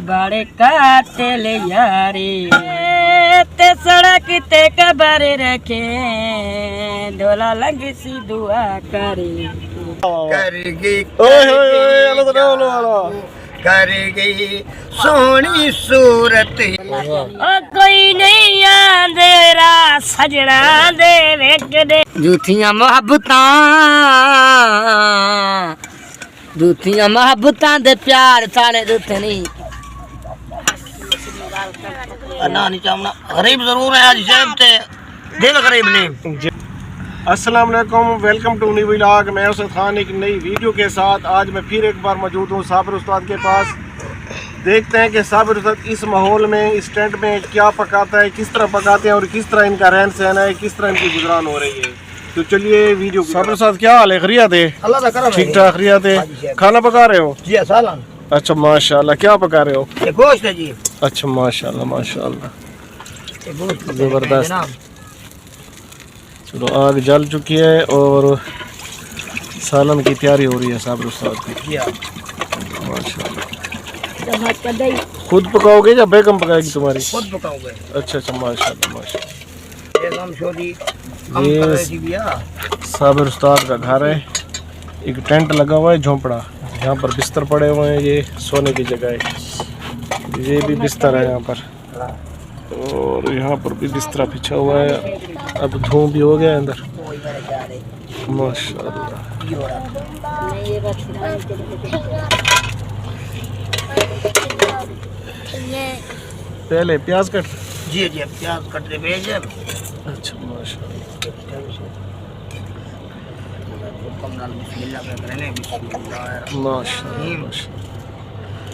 बाड़े काटे ले यारे ते सड़क ते कबर रखे ढोला लग सी दुआ करे करेगी करेगी सोहनी सूरत ओ कोई नहीं आंदेरा सजना दे वेकदे झूठियां मोहब्बतां दे प्यार साले झूठे नहीं ना नहीं चाहना गरीब जरूर है आज जेब ते दिल गरीब नहीं। अस्सलाम वालेकुम, वेलकम टू न्यू व्लॉग। मैं उसद खान एक नई वीडियो के साथ आज मैं फिर एक बार मौजूद हूँ साबिर उस्ताद के पास। देखते हैं कि साबिर उस्ताद इस माहौल में इस टेंट में क्या पकाता है, किस तरह पकाते हैं और किस तरह इनका रहन सहन है, किस तरह इनकी गुजरान हो रही है। तो चलिए वीडियो। साबिर उस्ताद क्या हाल है? खैरियत है? अल्लाह का करम है। ठीक ठाक खैरियत है। खाना पका रहे हो? जी सालन। अच्छा माशाल्लाह। क्या पका रहे हो? ये गोश्त है जी। अच्छा माशाल्लाह माशाल्लाह, ये गोश्त जबरदस्त। चलो आग जल चुकी है और सालन की तैयारी हो रही है साबिर उस्ताद की। माशाल्लाह। खुद पकाओगे या बेगम पकाएगी तुम्हारी? खुद पकाओगे। अच्छा अच्छा माशाल्लाह माशाल्लाह। ये साबिर उस्ताद का घर है। एक टेंट लगा हुआ है, झोंपड़ा, यहाँ पर बिस्तर पड़े हुए हैं। ये सोने की जगह है। ये भी बिस्तर है यहाँ पर और यहाँ पर भी बिस्तरा बिछा हुआ है। अब धूम भी हो गया अंदर माशाल्लाह। पहले प्याज कट। जी जी प्याज कट दे भेज। अच्छा माशाल्लाह।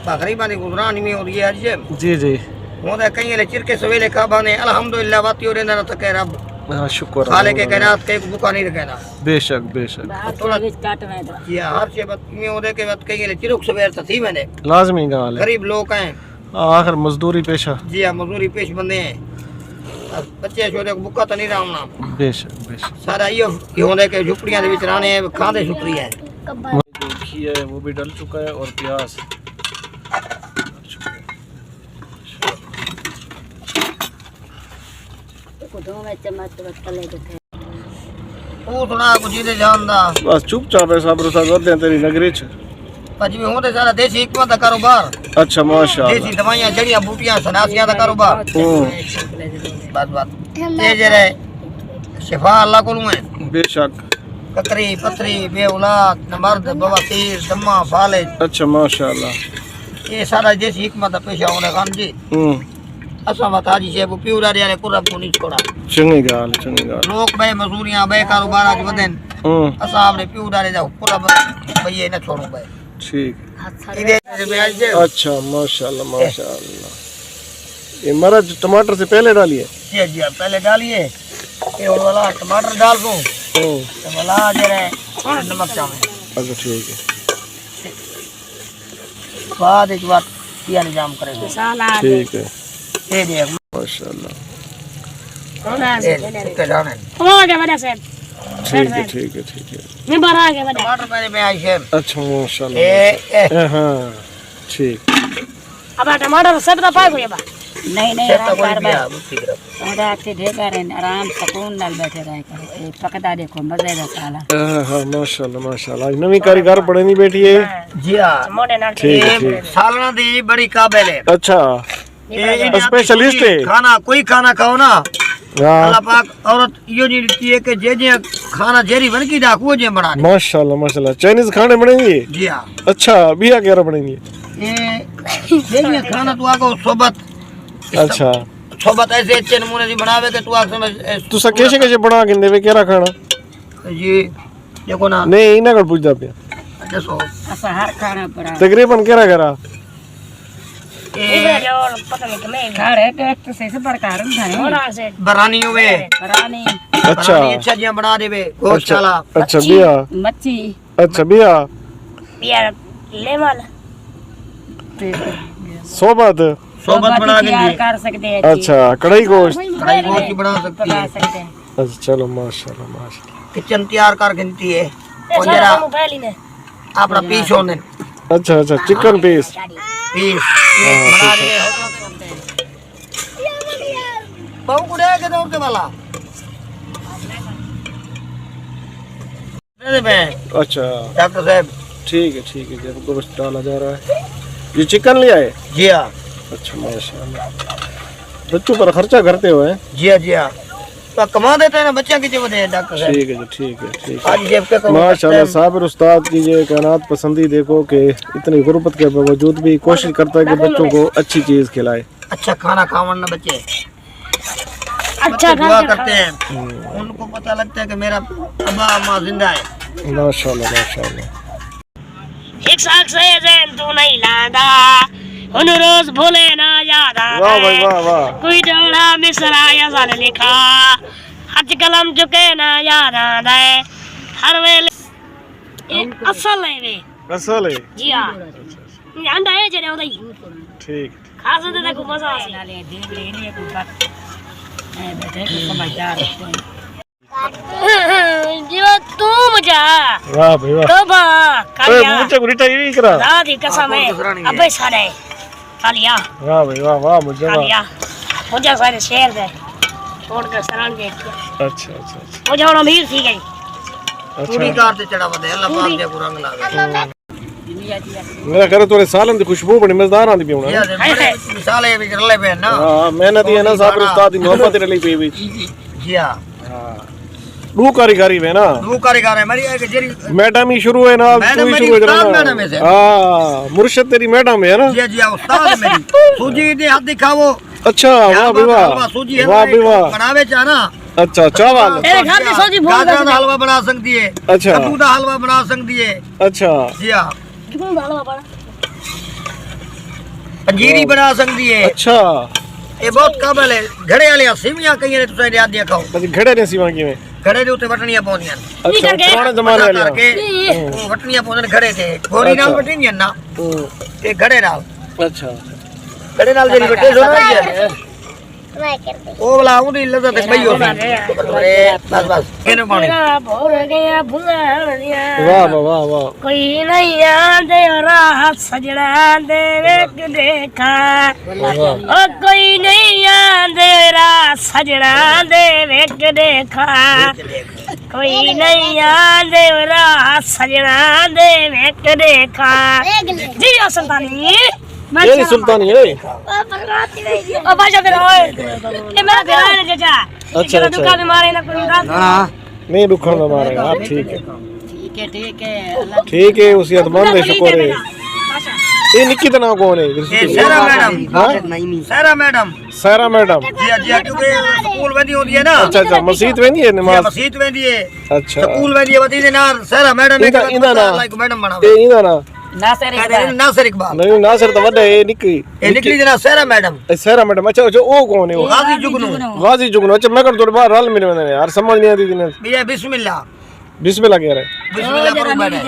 बकरी बानी गुजरान में हो रही है आज। जी जी वो तो कहीं ले चिरके सवेले का बाने अल्हम्दुलिल्लाह बाती हो रहना तो कह रब। हाँ शुक्र खाले के कहना के बुका नहीं रहना। बेशक बेशक। थोड़ा जी हर से बात में होने के बाद कहीं ले चिरुक सवेर तो थी मैंने लाजमी गाल है। गरीब लोग हैं आखिर मजदूरी पेशा। जी हाँ मजदूरी पेश बंदे हैं। बच्चे छोटे को बुका तो नहीं रहना। बेशक बेशक। सारा ये होने के झुपड़ियां दे विच रहने खाने झुपड़ी है। घी है वो भी डल चुका है और प्याज। बस चुपचाप है साबिर उस्ताद वधे तेरी नगरी च। जिवें होंदे सारा देसी हिकमत दा कारोबार। अच्छा माशाल्लाह। देसी दवाइयां जड़ियां बूटियां सनासियां दा कारोबार। बस बस ये जरे शिफा अल्लाह कोलों है। बेशक। ककरी पथरी बे औलाद मर्द बवासीर दमा फालिज। अच्छा माशाल्लाह। ये सारा देसी हिकमत दा पेशा होने खान जी। असा बताजी से प्यूरा रे कुरब को नहीं छोड़ा। चंगी गाल चंगी गाल। लोग बे मजदूरियां बे कारोबार आज वदन। असा आपने प्यूरा रे दा कुरब भई न छोड़ो बे। ठीक। अच्छा माशाल्लाह माशाल्लाह। ये मरच टमाटर से पहले डालिए? जी जी पहले डालिए। ये वाला टमाटर डाल दूं। तो वाला जरे नमक चाहे। अच्छा ठीक है। बाद एक बार किया निजाम करेंगे। ठीक है। ये देख माशाल्लाह। के जाने हो गया बड़ा से ठीक है ठीक है ठीक है। मैं बाहर आ गया बड़ा। टमाटर मेरे में आई है। अच्छा माशाल्लाह। हाँ ठीक। अब टमाटर सब तो पाक हुए बा। नहीं नहीं सेट बार कोई बार भी थोड़ा अच्छे ढेका रहे आराम सुकून नाल बैठे रहे करो। ये पकदा देखो मजे दा साला। हाँ माशाल्लाह माशाल्लाह। आज नवी कारीगर पड़े नहीं बैठी है। जी हां मोटे नाल ठीक है ठीक। सालना दी बड़ी काबिल है। अच्छा स्पेशलिस्ट है। खाना कोई खाना खाओ ना हाँ अल्लाह पाक औरत यो नहीं लिखती है कि जे जे खाना जेरी बन की डाक वो जे बना दे। माशाल्लाह माशाल्लाह। चाइनीज खाने बनेंगे? जी हां। अच्छा बिया क्या बनेंगे? ये जे खाना तू आको सोबत। अच्छा सोबत ऐसे अच्छे नमूने दी बनावे के तू आक समझ तुसा कैसे कैसे बना के देवे केरा खाना? जी देखो ना नहीं इना कर पूछदा पे। दसो असा हर खाना पड़ा तकरीबन केरा करा इधर जो पता नहीं मैं खाड़े के एक तो से प्रकार है से बरानी हुए बरानी। अच्छा अच्छा जी बना देवे गोश्त वाला। अच्छा बिया मच्छी। अच्छा बिया यार लेमल सोबत बना देंगे कर सकते हैं। अच्छा कढ़ाई गोश्त की बना सकती है। अच्छा चलो माशाल्लाह माशाल्लाह। किचन तैयार करके देती है और जरा अपना पीस होने। अच्छा अच्छा चिकन पीस पीस बना दे बहु कुड़े के दौड़ के वाला अच्छा डॉक्टर साहब ठीक है जब गोश्त डाला जा रहा है। ये चिकन लिया है? जी हाँ। अच्छा माशाल्लाह। बच्चों पर खर्चा करते हो हैं? जी हाँ तो कमा देते हैं ना बच्चे की जेब दे डॉक्टर साहब। ठीक है जी ठीक है आज जेब के माशाल्लाह। साबिर उस्ताद की ये कायनात पसंदी देखो कि इतनी गुर्बत के बावजूद भी कोशिश करता है कि बच्चों को अच्छी चीज खिलाए, अच्छा खाना खावन ना बच्चे अच्छा दुआ करते हैं, उनको पता लगता है कि मेरा अब्बा अम्मा जिंदा है। माशाल्लाह माशाल्लाह। एक साल से जैन तू नहीं लादा उन रोज भूले ना याद आ वाह भाई वाह वाह। कोई डोला मिसरा या साल लिखा हज कलम चुके ना याद आंदा है हर वेले असल है वे असल है जी हां अंडा है जेने ओदा ठीक खास दे देखो मजा आ नाले देख ले नहीं कोई बात ए बैठे को समझदार जो तू मजा वाह भाई वाह। तो बा कालिया मुझे गुरीटा ये करा दादी कसम है अबे सारे कालिया वाह भाई वाह वाह मुझे कालिया मुझे सारे शेर दे छोड़ कर सरान के अच्छा मुझे और अमीर थी गई पूरी कार ते चढ़ा बदे अल्लाह पाक दे रंग लावे मेरा घर थोड़े सालन दी खुशबू बड़ी मजेदार आंदी पई होना। ये मिसाल है भी कर ले पे ना। हां मेहनत है ना साबिर उस्ताद दी मोहब्बत रली पई भी। जी हां दू कारीगरी है ना दू कारीगर है मेरी एक जेरी मैडम ही शुरू है ना तू ही शुरू है मैडम है हां मुर्शिद तेरी मैडम है ना। जी उस्ताद मेरी सूजी दे हाथ दिखाओ। अच्छा वाह भाई वाह सूजी है वाह भाई वाह बनावे चाना अच्छा चावल तेरे घर की सोची भूल गाजर का हलवा बना सकती है, अच्छा कद्दू का हलवा बना सकती है। अच्छा जी हां क्यों हलवा बना पंजीरी बना सकती है। अच्छा ये बहुत काबिल है। घड़े वाले सेवियां कई ने तुसे याद दिया खाओ बस घड़े ने सीवा की में घड़े दे उते वटनियां पौंदियां अच्छा पुराने जमाने वाले करके वो वटनियां पौंदन घड़े ते गोरी नाल वटनियां ना ते घड़े नाल अच्छा घड़े नाल जेरी वटे सो ना ओ वाला उदी लज़त पई हो बस केने पानी भोर गया भुलानिया वाह वाह वाह कोई नहीं आंदे राह सजना दे वेख देखा ओ कोई नहीं आंदे राह सजना दे वेख देखा कोई नहीं आंदे राह सजना दे वेख देखा जी सुल्तानी ये सुल्तानी है ओ बाजा फिर ओए ये मेरा प्यार है चाचा अच्छा दुकान में मारे ना कोई रात हां नहीं दुखन में मारेगा आप ठीक है अल्लाह ठीक है उसी अदमान दे शुक्र है। ये निकी दा नाम कौन है? ये सारा मैडम सारा मैडम सारा मैडम जी क्योंकि स्कूल वेंदी होती है ना। अच्छा मस्जिद वेंदी है नमाज मस्जिद वेंदी है अच्छा स्कूल वेंदी है वती दे ना सारा मैडम इंदा ना लाइक मैडम बना ए इंदा ना नासिर इकबाल नहीं नासिर तो वड्डा है निकी ये निकली जना सारा मैडम सारा मैडम अच्छा अच्छा ओ कौन है वो गाजी जुगनू अच्छा मैं कर थोड़ी बार रल मेरे में यार समझ नहीं आती दिन भैया बिस्मिल्लाह बिस्मिल्लाह कह रहे बिस्मिल्लाह करो मैडम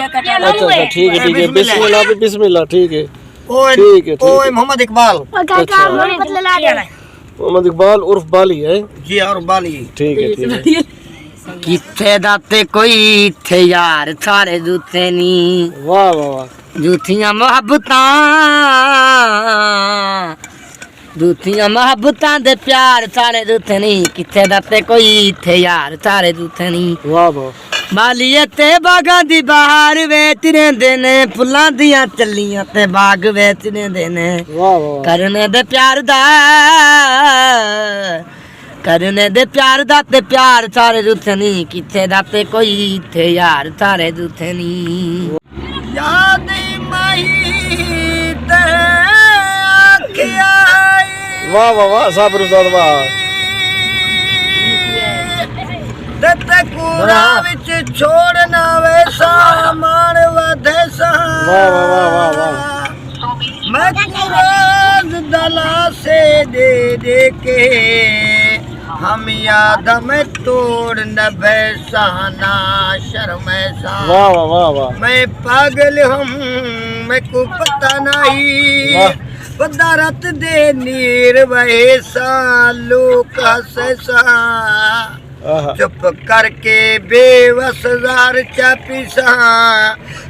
अच्छा ठीक है बिस्मिल्लाह बिस्मिल्लाह ठीक है ओए ठीक है ओए मोहम्मद इकबाल मोहम्मद इकबाल उर्फ बाली है जी और बाली ठीक है किथे दाते कोई थे यार सारे जूते नी वाह वाह वाह जूथियां मोहब्बतां दे प्यार सारे जूते नी किथे दाते कोई थे यार सारे जूते नी वाह वाह बालिए ते बागां दी बहार वेच रेंदे ने फुल्लां दियां चल्लियां ते बाग वेच रेंदे ने वाह वाह करने दे प्यार दा ते प्यार सारे जुथे नी किथे दा ते कोई थे यार सारे जुथे नी याद माही ते आखिया वाह वाह वाह साबिर उस्ताद वाह ते कूड़ा विच छोड़ना वे सामान वधे सा वाह वाह वाह वाह मैं कुरान दला से दे के हम याद में तोड़ न बैसाना शर्म सा वाह वाह वाह वाह मैं पागल हूँ मैं को पता नहीं पदारत दे नीर वहे सालू का सैसा चुप करके बेवस जार चापीसा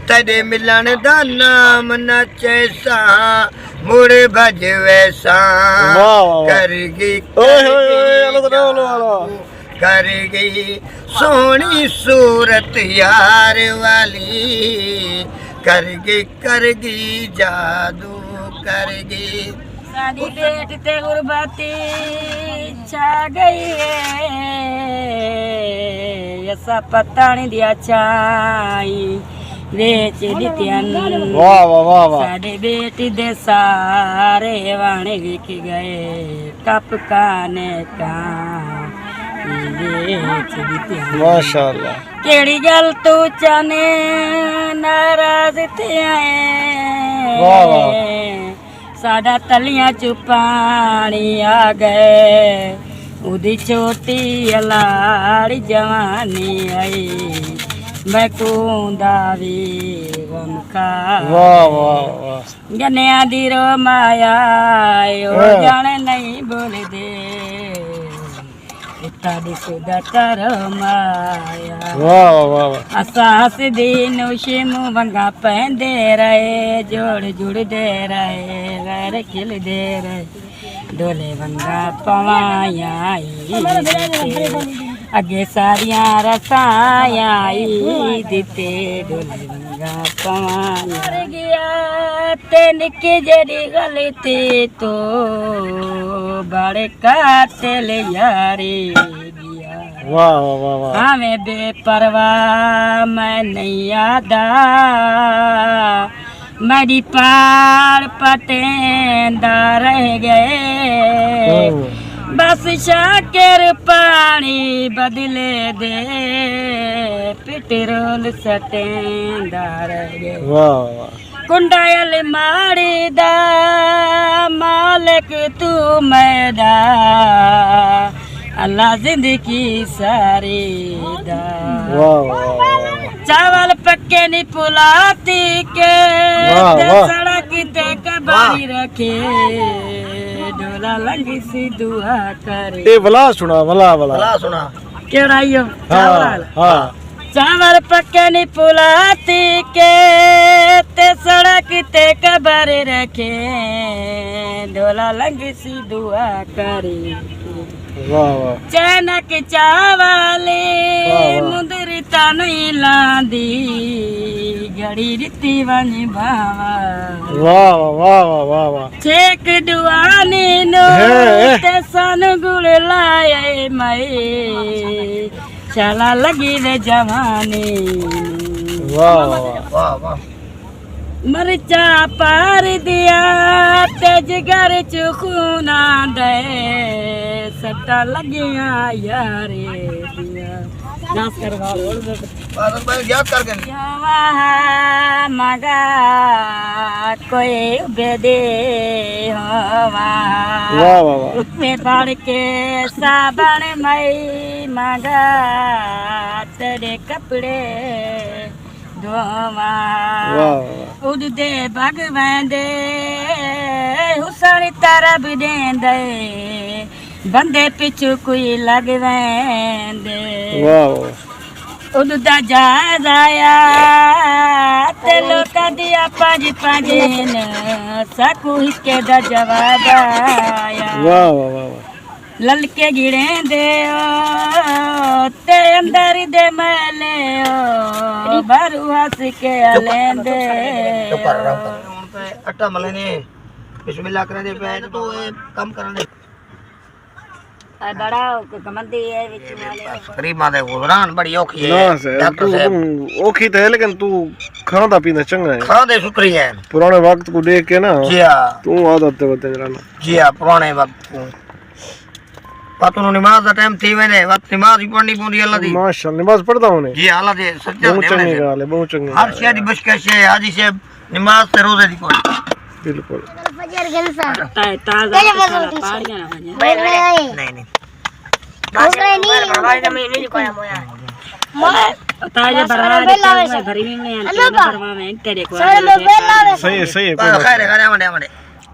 तेरे मिलन दा नाम न चैसा मुड़ भज वैसा करगी करगी सोहनी सूरत यार वाली करगी जादू करगी साडी बेट ते गुरबती छा गई है ऐसा पता नहीं दिया छाई वेच दित्यान वाह वाह वाह वाह साडे बेटी दे सारे वाणे विक गए कप काने का वेच दित्यान माशाल्लाह केड़ी गल तू चाने नाराज थे वाह वाह आए साडा तलियां च पानी आ गए उदी छोटी अलाड़ी जवानी आई मैं कूंदा वी गमका वाह वाह वाह गन्या दी रो माया ओ जाने नहीं बोल दे इता दिसदा कर माया वाह वाह वाह असास दी नौशे मुँह वंगा पहनदे रहे जोड़ जुड़दे रहे वैर खिलदे रहे डोले वंगा पवाया अगे सारिया रसाया दिते डोले वंगा पवाया गया ते निकी जड़ी गलती तो बड़े काटे ले यारी वाह वाह वाह हमें बेपरवाह मैं नहीं आदा मेरी पार पटेंदा रह गए बस शाकर पानी बदले दे पिटरोल सटेंदा रह गए वाह वाह कुंडायल मारी दा मालिक तू मैदा अल्लाह जिंदगी सारी दा वाह वाह चावल पक्के नी पुलाती के सड़क ते कबारी रखे डोला लंगी सी दुआ करे ए भला सुना भला भला भला सुना केड़ा यो चावल हां चावल पक्के नी पुलाती के ते सड़क ते कबारी रखे डोला लंगी सी दुआ करे वाह वाह चैनक चावले मुंदरी नहीं लांदी घड़ी रीति वन भावा वाह वाह वाह वाह वाह छेक दुआनी नो ते सन गुड़ लाए मई चला लगी रे जवानी वाह वाह वाह वाह मरचा पार दिया तेज घर च खूना दे सट्टा लगिया यारे दिया नाच करवा बादल भाई याद करके मगा कोई बेदे वाह वाह वाह पे पड़ के साबन मई मगा तेरे कपड़े वाह उड़दे भगवान दे हुसैन तरब देंदे बंदे पिछू कोई लगवेंदे वाह उड़दा जा जाया ते लोका दिया पंज पंज न सकू हिके दा जवाब आया वाह वाह वाह ललके गिड़े दे ते अंदर दे मैले बारू हंस के लेंदे अट्टा मलने बिस्मिल्लाह करे दे पे तो ये कम करने बड़ा कमंदी है विच वाले गरीब मां दे गुजरान बड़ी औखी है ना से तू औखी तो है लेकिन तू खाना पीना चंगा है खाने शुक्रिया है पुराने वक्त को देख के ना जी हां तू आदत है तेरा ना जी हां पुराने वक्त को पातों नमाज दा टाइम थी वेने वक्त नमाज ही पढ़नी पौंदी अल्लाह दी माशाल्लाह नमाज पढ़दा होने जी अल्लाह दे सच्चा बहुत चंगी गाल है बहुत चंगी हर शय दी बशकश है हाजी साहब नमाज ते रोजे दी कोई बिल्कुल फजर गलसा ताजा पाड़ियां ना नहीं नहीं ताजा बड़ा भरी में परवा में तेरे को सही है सही है खैर है खैर मंडे मंडे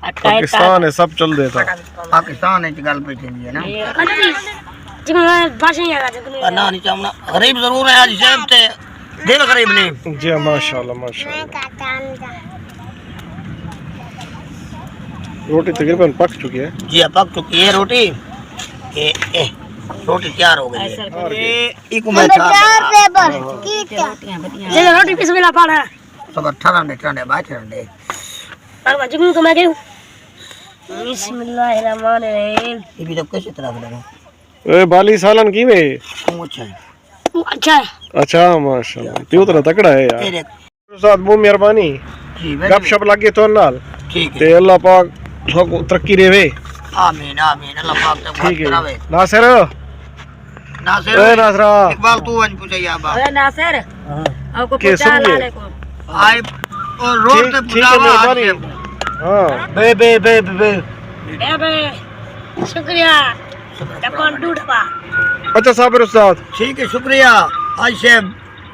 पाकिस्तान है सब चल देता पाकिस्तान है गल पे थी है ना ना नहीं चाहना गरीब जरूर है हाजी साहब ते दिल गरीब नहीं जी माशाल्लाह माशाल्लाह रोटी तकरीबन पक चुकी है। जी पक चुकी है रोटी। रोटी तैयार हो गई है। इको मैं रोटी बिस्मिल्लाह पाना सब ठंडे ठंडे बात ठंडे और मजनू को मैं कहूं बिस्मिल्लाहिर्रहमानिर्रहीम। ये भी तो कैसे तरह बना ए बाली सालन की वे अच्छा है। अच्छा है। अच्छा माशाल्लाह त्यो तरह तकड़ा है यार। तेरे साथ बहुत मेहरबानी जी गपशप लगे तो नाल ठीक है। ते अल्लाह पाक सबको तरक्की देवे। आमीन आमीन अल्लाह पाक ते बात ठीक करावे। है नासिर नासिर ए नासरा इकबाल तू वन पूछे या बा अरे नासिर आपको के पूछा समझे? लाले को आए और रोड पे ठीक है मेहरबानी। हां बे बे बे बे ए बे शुक्रिया टपन डूडबा। अच्छा साबिर उस्ताद ठीक है शुक्रिया। आज से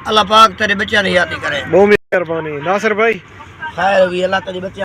अल्लाह पाक तेरे बच्चा नहीं आती करे। बहुत मेहरबानी नासिर भाई खैर भी अल्लाह तेरे बच्चा